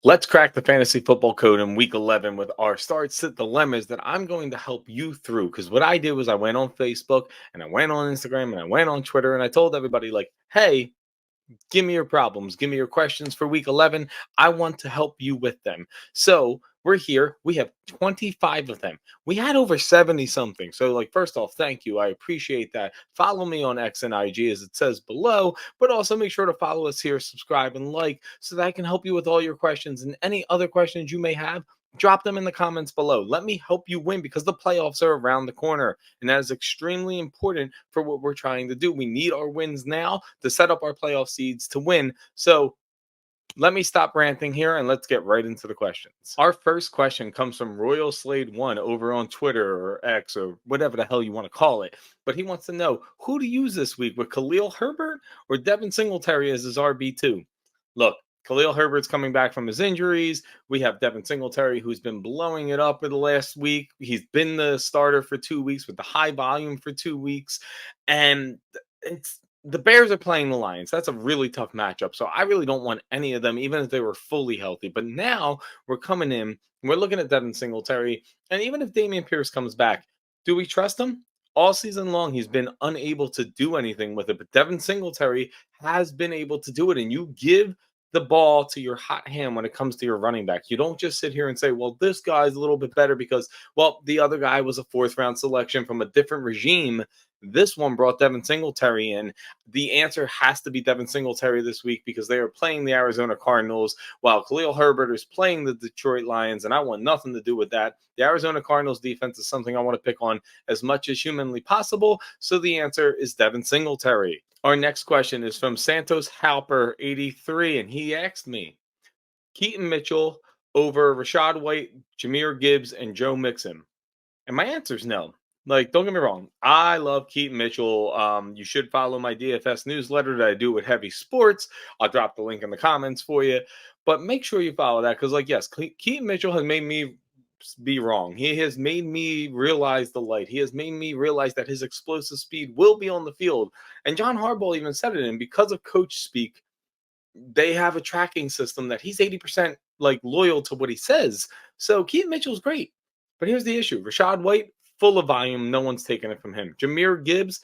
Let's crack the fantasy football code in week 11 with our start sit dilemmas that I'm going to help you through. Because what I did was I went on Facebook and I went on Instagram and I went on Twitter and I told everybody, like, hey, give me your problems. Give me your questions for week 11. I want to help you with them. So we're here. We have 25 of them. We had over 70 something. So, like, first off, thank you. I appreciate that. Follow me on X and IG as it says below, but also make sure to follow us here, subscribe, and like so that I can help you with all your questions and any other questions you may have. Drop them in the comments below. Let me help you win because the playoffs are around the corner. And that is extremely important for what we're trying to do. We need our wins now to set up our playoff seeds to win. So let me stop ranting here and let's get right into the questions. Our first question comes from Royal Slade 1 over on Twitter or X or whatever the hell you want to call it. But he wants to know who to use this week with Khalil Herbert or Devin Singletary as his RB2. Look, Khalil Herbert's coming back from his injuries. We have Devin Singletary, who's been blowing it up for the last week. He's been the starter for 2 weeks with the high volume for 2 weeks. And it's the Bears are playing the Lions. That's a really tough matchup. So I really don't want any of them, even if they were fully healthy. But now we're coming in, we're looking at Devin Singletary. And even if Dameon Pierce comes back, do we trust him? All season long, he's been unable to do anything with it. But Devin Singletary has been able to do it. And you give the ball to your hot hand when it comes to your running back. You don't just sit here and say, well, this guy's a little bit better because, well, the other guy was a 4th round selection from a different regime. This one brought Devin Singletary in. The answer has to be Devin Singletary this week because they are playing the Arizona Cardinals while Khalil Herbert is playing the Detroit Lions, and I want nothing to do with that. The Arizona Cardinals defense is something I want to pick on as much as humanly possible, so the answer is Devin Singletary. Our next question is from Santos Halper 83, and he asked me, Keaton Mitchell over Rachaad White, Jahmyr Gibbs, and Joe Mixon. And my answer is no. Like, don't get me wrong. I love Keaton Mitchell. You should follow my DFS newsletter that I do with Heavy Sports. I'll drop the link in the comments for you. But make sure you follow that because, like, yes, Keaton Mitchell has made me be wrong. He has made me realize the light. He has made me realize that his explosive speed will be on the field. And John Harbaugh even said it. And because of coach speak, they have a tracking system that he's 80% like loyal to what he says. So Keaton Mitchell's great. But here's the issue. Rachaad White, full of volume. No one's taking it from him. Jahmyr Gibbs,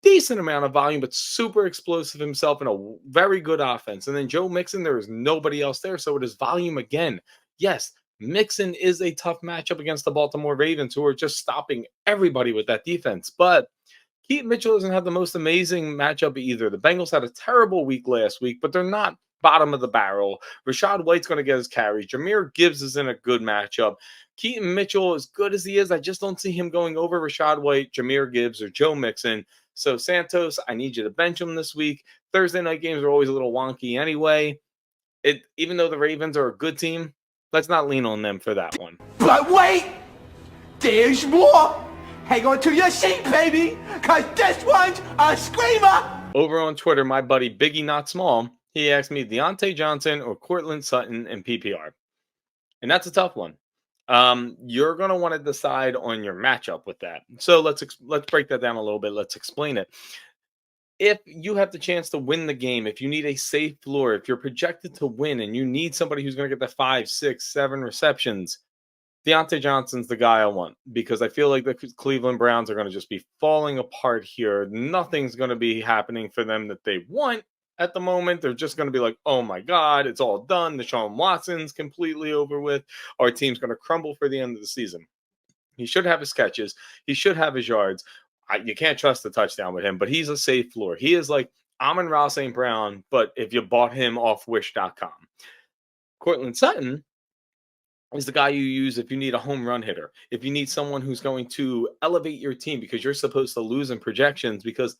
decent amount of volume, but super explosive himself in a very good offense. And then Joe Mixon, there is nobody else there. So it is volume again. Yes, Mixon is a tough matchup against the Baltimore Ravens, who are just stopping everybody with that defense. But Keaton Mitchell doesn't have the most amazing matchup either. The Bengals had a terrible week last week, but they're not bottom of the barrel. Rachaad White's going to get his carries. Jahmyr Gibbs is in a good matchup. Keaton Mitchell, as good as he is, I just don't see him going over Rachaad White, Jahmyr Gibbs, or Joe Mixon. So, Santos, I need you to bench him this week. Thursday night games are always a little wonky anyway. Even though the Ravens are a good team, let's not lean on them for that one. But wait! There's more! Hang on to your seat, baby, because this one's a screamer! Over on Twitter, my buddy Biggie Not Small, he asked me Deontay Johnson or Courtland Sutton in PPR. And that's a tough one. You're going to want to decide on your matchup with that. So let's break that down a little bit. Let's explain it. If you have the chance to win the game, if you need a safe floor, if you're projected to win and you need somebody who's going to get the 5, 6, 7 receptions, Deontay Johnson's the guy I want because I feel like the Cleveland Browns are going to just be falling apart here. Nothing's going to be happening for them that they want at the moment. They're just going to be like, oh my God, it's all done. Deshaun Watson's completely over with. Our team's going to crumble for the end of the season. He should have his catches. He should have his yards. You can't trust the touchdown with him, but he's a safe floor. He is like Amon-Ra St. Brown, but if you bought him off Wish.com. Courtland Sutton is the guy you use if you need a home run hitter, if you need someone who's going to elevate your team because you're supposed to lose in projections, because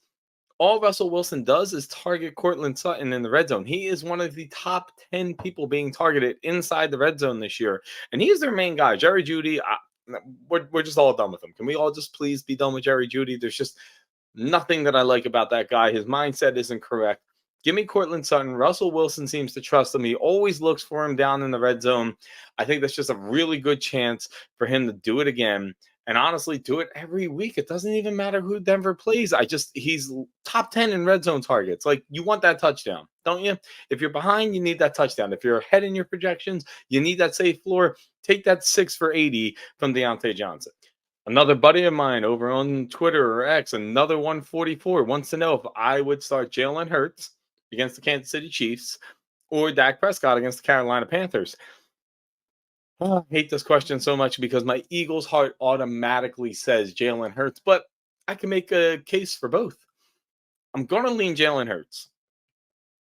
all Russell Wilson does is target Courtland Sutton in the red zone. He is one of the top 10 people being targeted inside the red zone this year, and he is their main guy. Jerry Jeudy, we're just all done with him. Can we all just please be done with Jerry Jeudy? There's just nothing that I like about that guy. His mindset isn't correct. Give me Courtland Sutton. Russell Wilson seems to trust him. He always looks for him down in the red zone. I think that's just a really good chance for him to do it again. And honestly, do it every week. It doesn't even matter who Denver plays. He's top 10 in red zone targets. Like, you want that touchdown, don't you? If you're behind, you need that touchdown. If you're ahead in your projections, you need that safe floor. Take that 6 for 80 from Deontay Johnson. Another buddy of mine over on Twitter or X, another 144, wants to know if I would start Jalen Hurts against the Kansas City Chiefs or Dak Prescott against the Carolina Panthers. I hate this question so much because my Eagles heart automatically says Jalen Hurts, but I can make a case for both. I'm going to lean Jalen Hurts,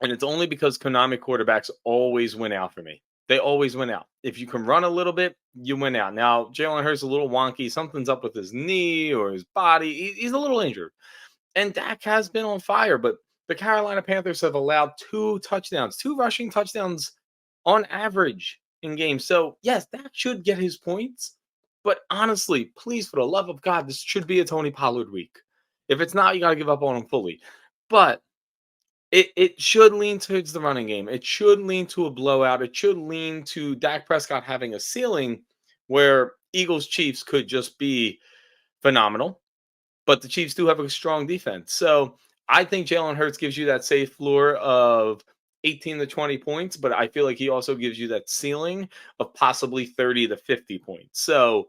and it's only because Konami quarterbacks always win out for me. They always win out. If you can run a little bit, you win out. Now, Jalen Hurts is a little wonky. Something's up with his knee or his body. He's a little injured. And Dak has been on fire, but the Carolina Panthers have allowed 2 rushing touchdowns on average in games. So, yes, Dak should get his points. But honestly, please, for the love of God, this should be a Tony Pollard week. If it's not, you got to give up on him fully. But it should lean towards the running game. It should lean to a blowout. It should lean to Dak Prescott having a ceiling where Eagles-Chiefs could just be phenomenal. But the Chiefs do have a strong defense. So I think Jalen Hurts gives you that safe floor of 18 to 20 points, but I feel like he also gives you that ceiling of possibly 30 to 50 points. So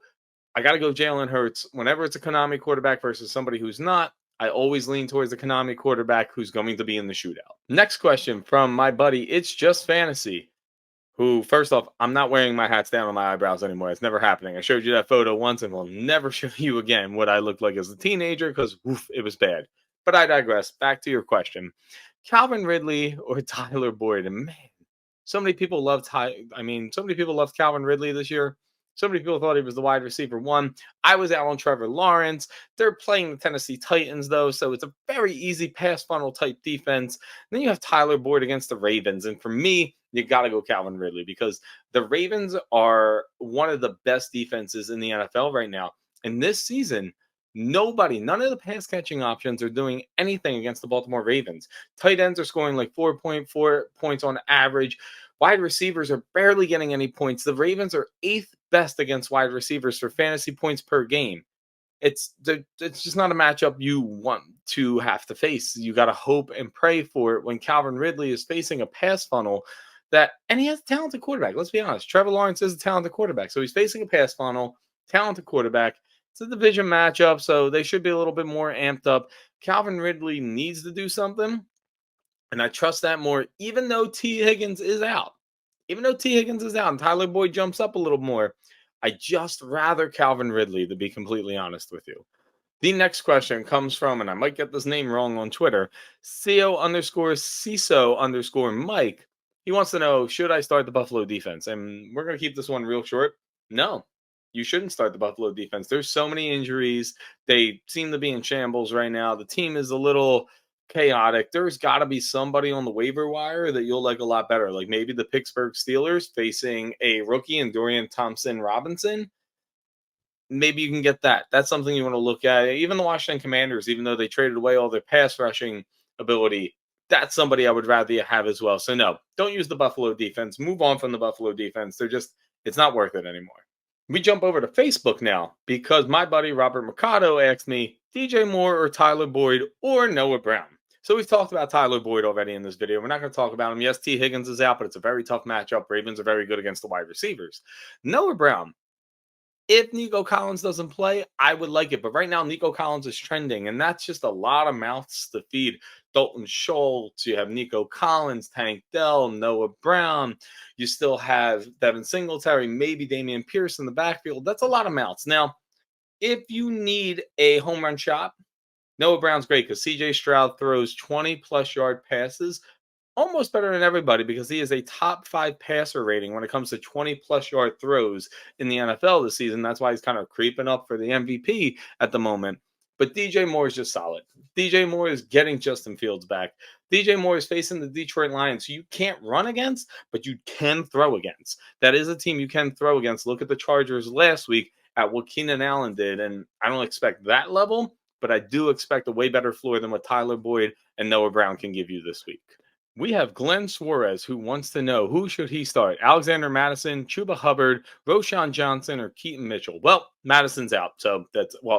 I got to go Jalen Hurts. Whenever it's a Konami quarterback versus somebody who's not, I always lean towards the Konami quarterback who's going to be in the shootout. Next question from my buddy, It's Just Fantasy, who, first off, I'm not wearing my hats down on my eyebrows anymore. It's never happening. I showed you that photo once and will never show you again what I looked like as a teenager because it was bad. But I digress. Back to your question. Calvin Ridley or Tyler Boyd? And man, so many people loved Calvin Ridley this year. So many people thought he was the wide receiver 1. I was out on Trevor Lawrence. They're playing the Tennessee Titans, though, so it's a very easy pass funnel type defense. Then you have Tyler Boyd against the Ravens. And for me, you got to go Calvin Ridley because the Ravens are one of the best defenses in the NFL right now. And this season, none of the pass catching options are doing anything against the Baltimore Ravens. Tight ends are scoring like 4.4 points on average. Wide receivers are barely getting any points. The Ravens are 8th best against wide receivers for fantasy points per game. It's just not a matchup you want to have to face. You got to hope and pray for it when Calvin Ridley is facing a pass funnel and he has a talented quarterback. Let's be honest. Trevor Lawrence is a talented quarterback. So he's facing a pass funnel, talented quarterback. It's a division matchup, so they should be a little bit more amped up. Calvin Ridley needs to do something. And I trust that more, even though T. Higgins is out. Even though T. Higgins is out and Tyler Boyd jumps up a little more, I just rather Calvin Ridley, to be completely honest with you. The next question comes from, and I might get this name wrong on Twitter, CO_CISO_Mike. He wants to know, should I start the Buffalo defense? And we're going to keep this one real short. No, you shouldn't start the Buffalo defense. There's so many injuries. They seem to be in shambles right now. The team is a little chaotic. There's got to be somebody on the waiver wire that you'll like a lot better. Like maybe the Pittsburgh Steelers facing a rookie in Dorian Thompson-Robinson. Maybe you can get that. That's something you want to look at. Even the Washington Commanders, even though they traded away all their pass rushing ability, that's somebody I would rather have as well. So no, don't use the Buffalo defense. Move on from the Buffalo defense. It's not worth it anymore. We jump over to Facebook now because my buddy Robert Mercado asked me, DJ Moore or Tyler Boyd or Noah Brown. So we've talked about Tyler Boyd already in this video. We're not going to talk about him. Yes, T. Higgins is out, but it's a very tough matchup. Ravens are very good against the wide receivers. Noah Brown. If Nico Collins doesn't play, I would like it. But right now, Nico Collins is trending, and that's just a lot of mouths to feed. Dalton Schultz, you have Nico Collins, Tank Dell, Noah Brown. You still have Devin Singeltary, maybe Damian Pierce in the backfield. That's a lot of mouths. Now, if you need a home run shot, Noah Brown's great because C.J. Stroud throws 20-plus yard passes, almost better than everybody because he is a top 5 passer rating when it comes to 20-plus yard throws in the NFL this season. That's why he's kind of creeping up for the MVP at the moment. But DJ Moore is just solid. DJ Moore is getting Justin Fields back. DJ Moore is facing the Detroit Lions, who you can't run against, but you can throw against. That is a team you can throw against. Look at the Chargers last week at what Keenan Allen did, and I don't expect that level, but I do expect a way better floor than what Tyler Boyd and Noah Brown can give you this week. We have Glenn Suarez who wants to know who should he start? Alexander Madison, Chuba Hubbard, Roshan Johnson, or Keaton Mitchell? Well, Madison's out, so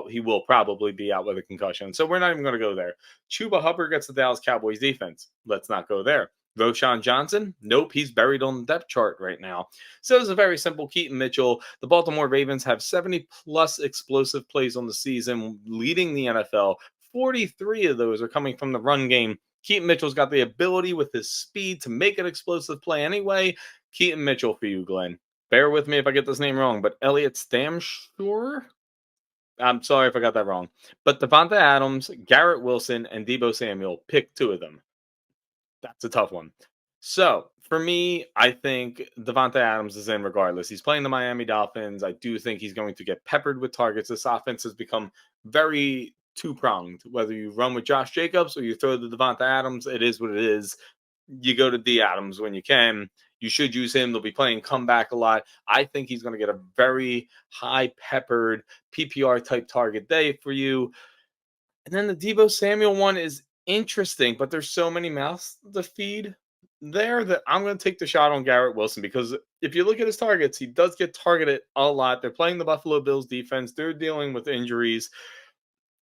he will probably be out with a concussion. So we're not even going to go there. Chuba Hubbard gets the Dallas Cowboys defense. Let's not go there. Roshan Johnson? Nope, he's buried on the depth chart right now. So it's a very simple Keaton Mitchell. The Baltimore Ravens have 70 plus explosive plays on the season, leading the NFL. 43 of those are coming from the run game. Keaton Mitchell's got the ability with his speed to make an explosive play anyway. Keaton Mitchell for you, Glenn. Bear with me if I get this name wrong, but Elliott Stamshore? I'm sorry if I got that wrong. But Devonta Adams, Garrett Wilson, and Deebo Samuel, pick two of them. That's a tough one. So for me, I think Devonta Adams is in regardless. He's playing the Miami Dolphins. I do think he's going to get peppered with targets. This offense has become very two-pronged. Whether you run with Josh Jacobs or you throw to Devonta Adams, it is what it is. You go to D. Adams when you can. You should use him. They'll be playing comeback a lot. I think he's going to get a very high-peppered PPR-type target day for you. And then the Deebo Samuel one is interesting, but there's so many mouths to feed there that I'm going to take the shot on Garrett Wilson, because if you look at his targets, he does get targeted a lot. They're playing the Buffalo Bills defense. They're dealing with injuries.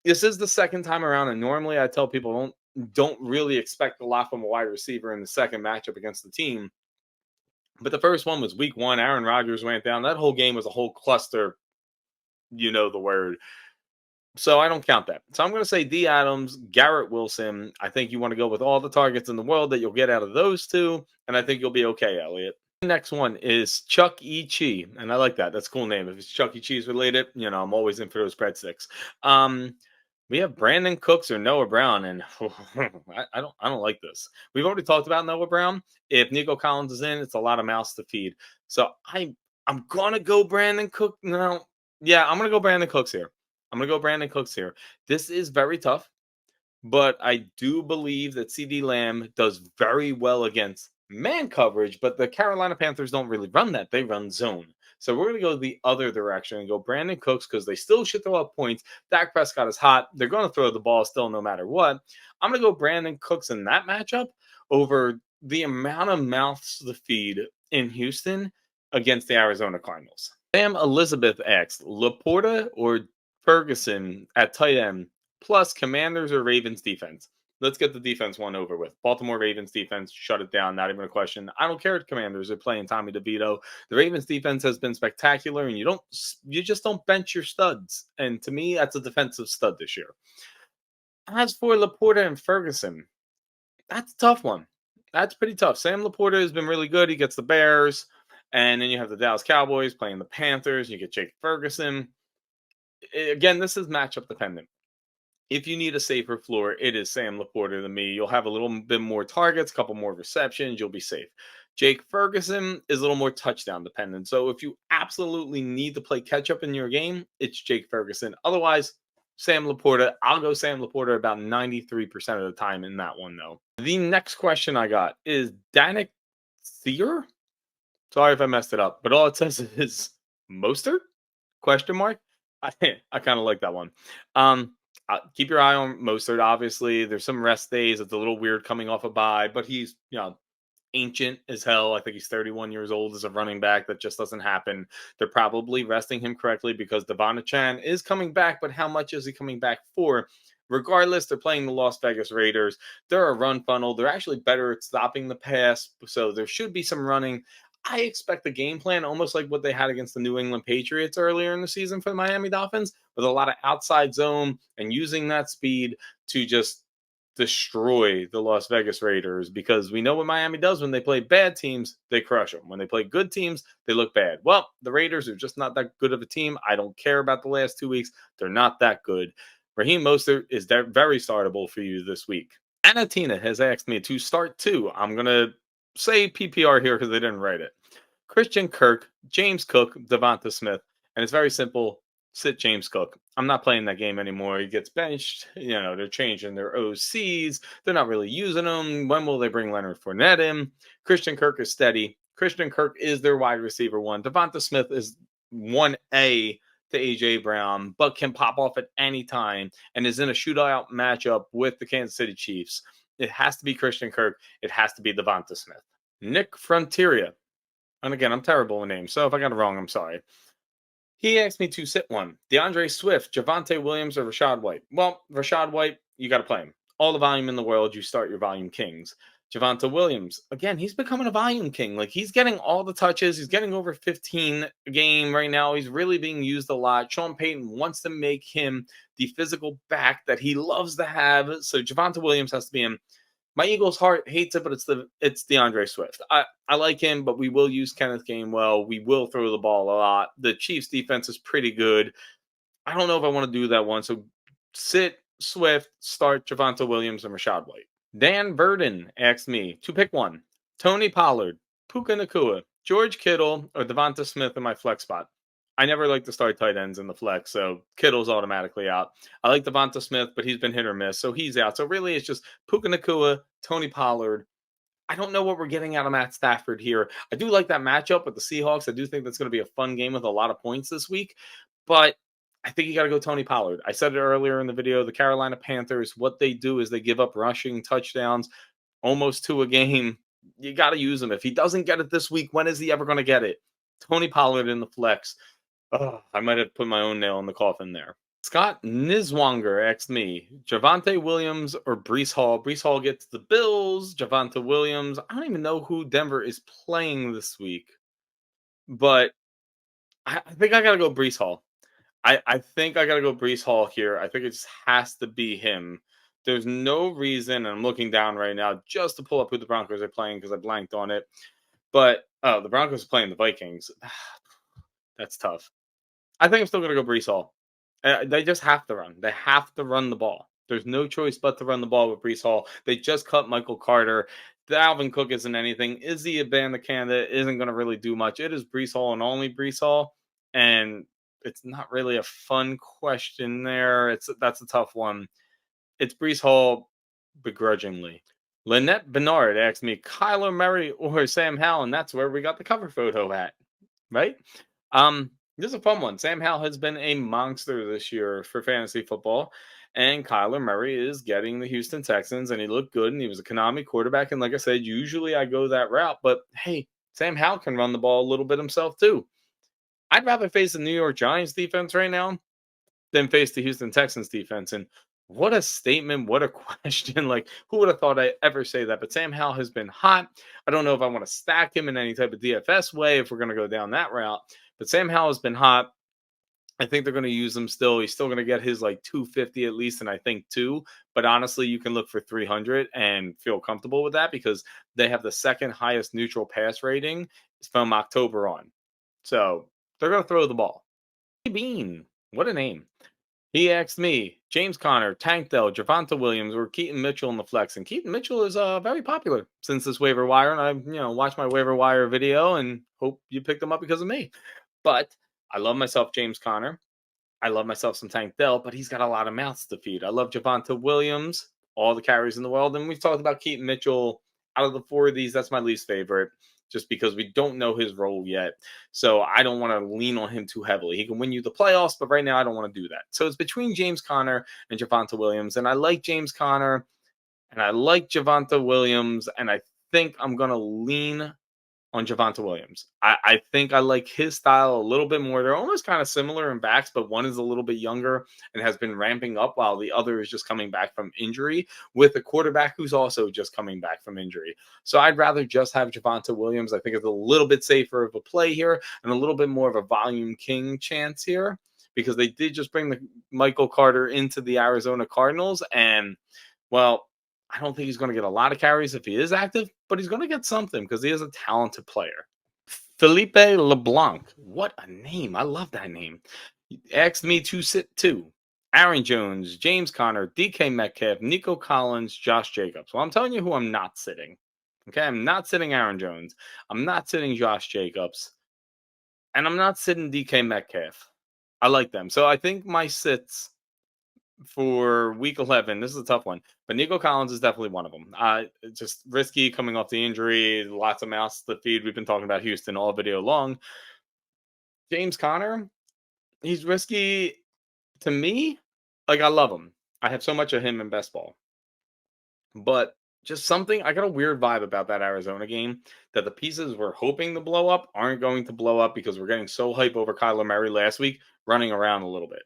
This is the second time around, and normally I tell people don't really expect a lot from a wide receiver in the second matchup against the team. But the first one was week 1. Aaron Rodgers went down. That whole game was a whole cluster. You know the word. So I don't count that. So I'm going to say D. Adams, Garrett Wilson. I think you want to go with all the targets in the world that you'll get out of those two, and I think you'll be okay, Elliot. The next one is Chuck E. Cheese, and I like that. That's a cool name. If it's Chuck E. Cheese related, I'm always in for those breadsticks. We have Brandon Cooks or Noah Brown, and I don't like this. We've already talked about Noah Brown. If Nico Collins is in, it's a lot of mouths to feed. So I'm gonna go Brandon Cook. No, yeah, I'm gonna go Brandon Cooks here. This is very tough, but I do believe that CD Lamb does very well against man coverage, but the Carolina Panthers don't really run that. They run zone. So we're going to go the other direction and go Brandon Cooks, because they still should throw up points. Dak Prescott is hot. They're going to throw the ball still no matter what. I'm going to go Brandon Cooks in that matchup over the amount of mouths to feed in Houston against the Arizona Cardinals. Sam Elizabeth asks, Laporta or Ferguson at tight end, plus Commanders or Ravens defense? Let's get the defense one over with. Baltimore Ravens defense, shut it down. Not even a question. I don't care if Commanders are playing Tommy DeVito. The Ravens defense has been spectacular, and you just don't bench your studs. And to me, that's a defensive stud this year. As for Laporta and Ferguson, that's a tough one. That's pretty tough. Sam Laporta has been really good. He gets the Bears, and then you have the Dallas Cowboys playing the Panthers. You get Jake Ferguson. Again, this is matchup dependent. If you need a safer floor, it is Sam Laporta to me. You'll have a little bit more targets, a couple more receptions. You'll be safe. Jake Ferguson is a little more touchdown dependent. So if you absolutely need to play catch up in your game, it's Jake Ferguson. Otherwise, Sam Laporta. I'll go Sam Laporta about 93% of the time in that one, though. The next question I got is Danik Sear. Sorry if I messed it up, but all it says is Mostert? Question mark. I kind of like that one. Keep your eye on Mostert. Obviously, there's some rest days. It's a little weird coming off a bye, but he's ancient as hell. I think he's 31 years old as a running back. That just doesn't happen. They're probably resting him correctly because Devon Chan is coming back, but how much is he coming back for? Regardless, they're playing the Las Vegas Raiders. They're a run funnel. They're actually better at stopping the pass, so there should be some running. I expect the game plan almost like what they had against the New England Patriots earlier in the season for the Miami Dolphins, with a lot of outside zone and using that speed to just destroy the Las Vegas Raiders, because we know what Miami does when they play bad teams, they crush them. When they play good teams, they look bad. Well, the Raiders are just not that good of a team. I don't care about the last 2 weeks. They're not that good. Raheem Mostert is very startable for you this week. Anna Tina has asked me to start two. I'm going to say PPR here because they didn't write it. Christian Kirk, James Cook, Devonta Smith. And it's very simple. Sit James Cook. I'm not playing that game anymore. He gets benched. They're changing their OCs. They're not really using him. When will they bring Leonard Fournette in? Christian Kirk is steady. Christian Kirk is their wide receiver one. Devonta Smith is 1A to A.J. Brown, but can pop off at any time and is in a shootout matchup with the Kansas City Chiefs. It has to be Christian Kirk. It has to be Devonta Smith. Nick Frontiera. And again, I'm terrible with names, so if I got it wrong, I'm sorry. He asked me to sit one. DeAndre Swift, Javonte Williams, or Rashad White. Well, Rashad White, you got to play him. All the volume in the world, you start your volume kings. Javonte Williams, again, he's becoming a volume king. Like, he's getting all the touches. He's getting over 15 a game right now. He's really being used a lot. Sean Payton wants to make him the physical back that he loves to have. So Javonte Williams has to be him. My Eagles heart hates it, but it's DeAndre Swift. I like him, but we will use Kenneth Gainwell. We will throw the ball a lot. The Chiefs defense is pretty good. I don't know if I want to do that one. So sit Swift, start Javonte Williams and Rashad White. Dan Burden asked me to pick one. Tony Pollard, Puka Nacua, George Kittle, or Devonta Smith in my flex spot. I never like to start tight ends in the flex, so Kittle's automatically out. I like Devonta Smith, but he's been hit or miss, so he's out. So really, it's just Puka Nacua, Tony Pollard. I don't know what we're getting out of Matt Stafford here. I do like that matchup with the Seahawks. I do think that's going to be a fun game with a lot of points this week, but I think you got to go Tony Pollard. I said it earlier in the video. The Carolina Panthers, what they do is they give up rushing touchdowns almost to a game. You got to use him. If he doesn't get it this week, when is he ever going to get it? Tony Pollard in the flex. Oh, I might have put my own nail in the coffin there. Scott Niswanger asked me, Javonte Williams or Breece Hall? Breece Hall gets the Bills. Javonte Williams. I don't even know who Denver is playing this week. But I think I got to go Breece Hall. I think I got to go Breece Hall here. I think it just has to be him. There's no reason, and I'm looking down right now just to pull up who the Broncos are playing because I blanked on it. But the Broncos are playing the Vikings. That's tough. I think I'm still going to go Breece Hall. They just have to run. They have to run the ball. There's no choice but to run the ball with Breece Hall. They just cut Michael Carter. Dalvin Cook isn't anything. Izzy Abanikanda isn't going to really do much. It is Breece Hall and only Breece Hall. And it's not really a fun question there. That's a tough one. It's Breece Hall begrudgingly. Lynette Bernard asked me, Kyler Murray or Sam Howell, and that's where we got the cover photo at, right? This is a fun one. Sam Howell has been a monster this year for fantasy football, and Kyler Murray is getting the Houston Texans, and he looked good, and he was a Konami quarterback, and like I said, usually I go that route, but hey, Sam Howell can run the ball a little bit himself too. I'd rather face the New York Giants defense right now than face the Houston Texans defense, and what a statement, what a question. Like, who would have thought I'd ever say that? But Sam Howell has been hot. I don't know if I want to stack him in any type of DFS way if we're going to go down that route. But Sam Howell has been hot. I think they're going to use him still. He's still going to get his like 250 at least, and I think 2. But honestly, you can look for 300 and feel comfortable with that because they have the second highest neutral pass rating from October on. So they're going to throw the ball. Bean, what a name. He asked me, James Conner, Tank Dell, Javonte Williams, or Keaton Mitchell in the flex. And Keaton Mitchell is very popular since this waiver wire. And I, watched my waiver wire video and hope you picked them up because of me. But I love myself James Conner. I love myself some Tank Dell, but he's got a lot of mouths to feed. I love Javonte Williams, all the carries in the world. And we've talked about Keaton Mitchell. Out of the 4 of these, that's my least favorite, just because we don't know his role yet. So I don't want to lean on him too heavily. He can win you the playoffs, but right now I don't want to do that. So it's between James Conner and Javonte Williams. And I like James Conner and I like Javonte Williams. And I think I'm going to lean on Javonte Williams. I think I like his style a little bit more. They're almost kind of similar in backs, but one is a little bit younger and has been ramping up while the other is just coming back from injury with a quarterback who's also just coming back from injury. So I'd rather just have Javonte Williams. I think it's a little bit safer of a play here and a little bit more of a volume king chance here because they did just bring the Michael Carter into the Arizona Cardinals. And, well, I don't think he's going to get a lot of carries if he is active, but he's going to get something because he is a talented player. Felipe LeBlanc. What a name. I love that name. He asked me to sit 2. Aaron Jones, James Conner, DK Metcalf, Nico Collins, Josh Jacobs. Well, I'm telling you who I'm not sitting. Okay, I'm not sitting Aaron Jones. I'm not sitting Josh Jacobs. And I'm not sitting DK Metcalf. I like them. So I think my sits for week 11, this is a tough one, but Nico Collins is definitely one of them. Just risky coming off the injury, lots of mouths to feed. We've been talking about Houston all video long. James Conner, he's risky to me. Like, I love him. I have so much of him in best ball. But just something. I got a weird vibe about that Arizona game that the pieces we're hoping to blow up aren't going to blow up because we're getting so hype over Kyler Murray last week running around a little bit.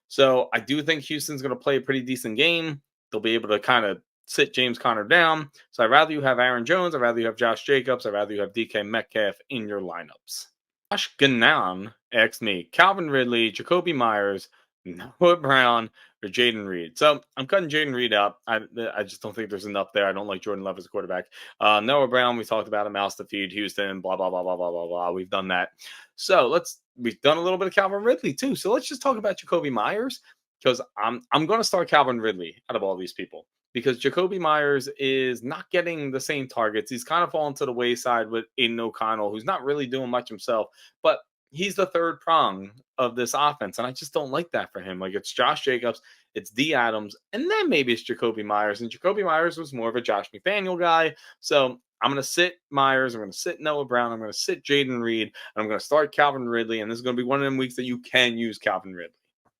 So I do think Houston's going to play a pretty decent game. They'll be able to kind of sit James Conner down. So I'd rather you have Aaron Jones. I'd rather you have Josh Jacobs. I'd rather you have DK Metcalf in your lineups. Josh Gannon asked me Calvin Ridley, Jacoby Myers, Noah Brown, or Jaden Reed. So I'm cutting Jaden Reed out. I just don't think there's enough there. I don't like Jordan Love as a quarterback. Noah Brown, we talked about him, mouse to feed Houston, blah, blah, blah, blah, blah, blah, blah. We've done that. So we've done a little bit of Calvin Ridley too. So let's just talk about Jacoby Myers because I'm going to start Calvin Ridley out of all these people because Jacoby Myers is not getting the same targets. He's kind of fallen to the wayside with Aiden O'Connell, who's not really doing much himself, but he's the third prong of this offense. And I just don't like that for him. Like it's Josh Jacobs, it's D Adams, and then maybe it's Jacoby Myers. And Jacoby Myers was more of a Josh McDaniel guy. So I'm going to sit Myers. I'm going to sit Noah Brown. I'm going to sit Jaden Reed. And I'm going to start Calvin Ridley. And this is going to be one of them weeks that you can use Calvin Ridley.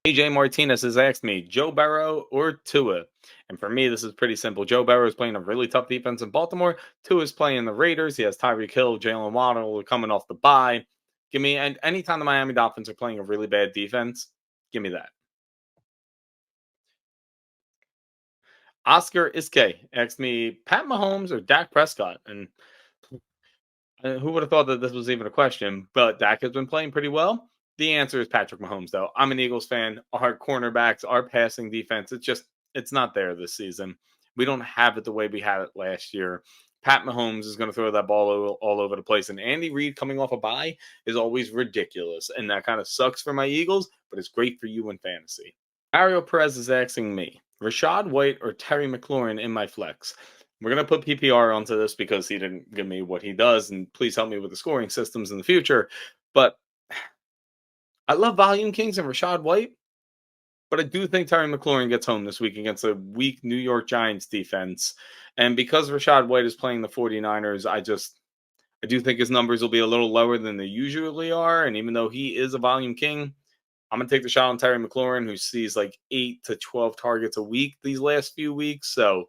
AJ Martinez has asked me, Joe Burrow or Tua? And for me, this is pretty simple. Joe Burrow is playing a really tough defense in Baltimore. Tua is playing the Raiders. He has Tyreek Hill, Jalen Waddle coming off the bye. Give me, and anytime the Miami Dolphins are playing a really bad defense, give me that. Oscar Iske asked me, Pat Mahomes or Dak Prescott? And who would have thought that this was even a question? But Dak has been playing pretty well. The answer is Patrick Mahomes, though. I'm an Eagles fan. Our cornerbacks, our passing defense, it's not there this season. We don't have it the way we had it last year. Pat Mahomes is going to throw that ball all over the place. And Andy Reid coming off a bye is always ridiculous. And that kind of sucks for my Eagles, but it's great for you in fantasy. Mario Perez is asking me, Rachaad White or Terry McLaurin in my flex? We're going to put PPR onto this because he didn't give me what he does. And please help me with the scoring systems in the future. But I love Volume Kings and Rachaad White. But I do think Terry McLaurin gets home this week against a weak New York Giants defense. And because Rachaad White is playing the 49ers, I do think his numbers will be a little lower than they usually are. And even though he is a volume king, I'm going to take the shot on Terry McLaurin, who sees like 8 to 12 targets a week these last few weeks. So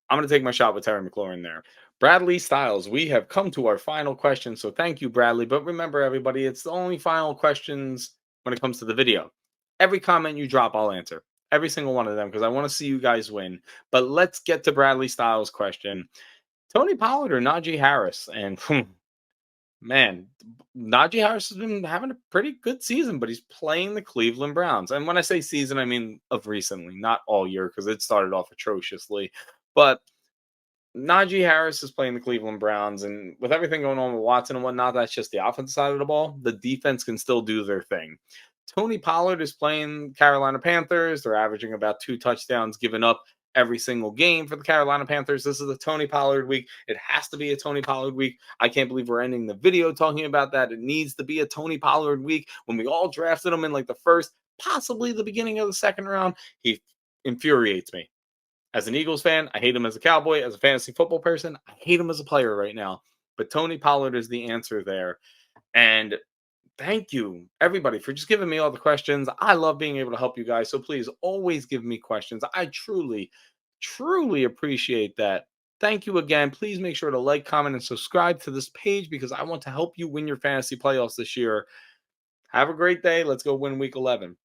I'm going to take my shot with Terry McLaurin there. Bradley Styles, we have come to our final question. So thank you, Bradley. But remember, everybody, it's the only final questions when it comes to the video. Every comment you drop, I'll answer. Every single one of them because I want to see you guys win. But let's get to Bradley Styles' question. Tony Pollard or Najee Harris? And man, Najee Harris has been having a pretty good season, but he's playing the Cleveland Browns. And when I say season, I mean of recently, not all year because it started off atrociously. But Najee Harris is playing the Cleveland Browns. And with everything going on with Watson and whatnot, that's just the offensive side of the ball. The defense can still do their thing. Tony Pollard is playing Carolina Panthers. They're averaging about 2 touchdowns given up every single game for the Carolina Panthers. This is a Tony Pollard week. It has to be a Tony Pollard week. I can't believe we're ending the video talking about that. It needs to be a Tony Pollard week. When we all drafted him in like the first, possibly the beginning of the second round, he infuriates me. As an Eagles fan, I hate him as a Cowboy. As a fantasy football person, I hate him as a player right now. But Tony Pollard is the answer there. And thank you, everybody, for just giving me all the questions. I love being able to help you guys. So please always give me questions. I truly, truly appreciate that. Thank you again. Please make sure to like, comment, and subscribe to this page because I want to help you win your fantasy playoffs this year. Have a great day. Let's go win week 11.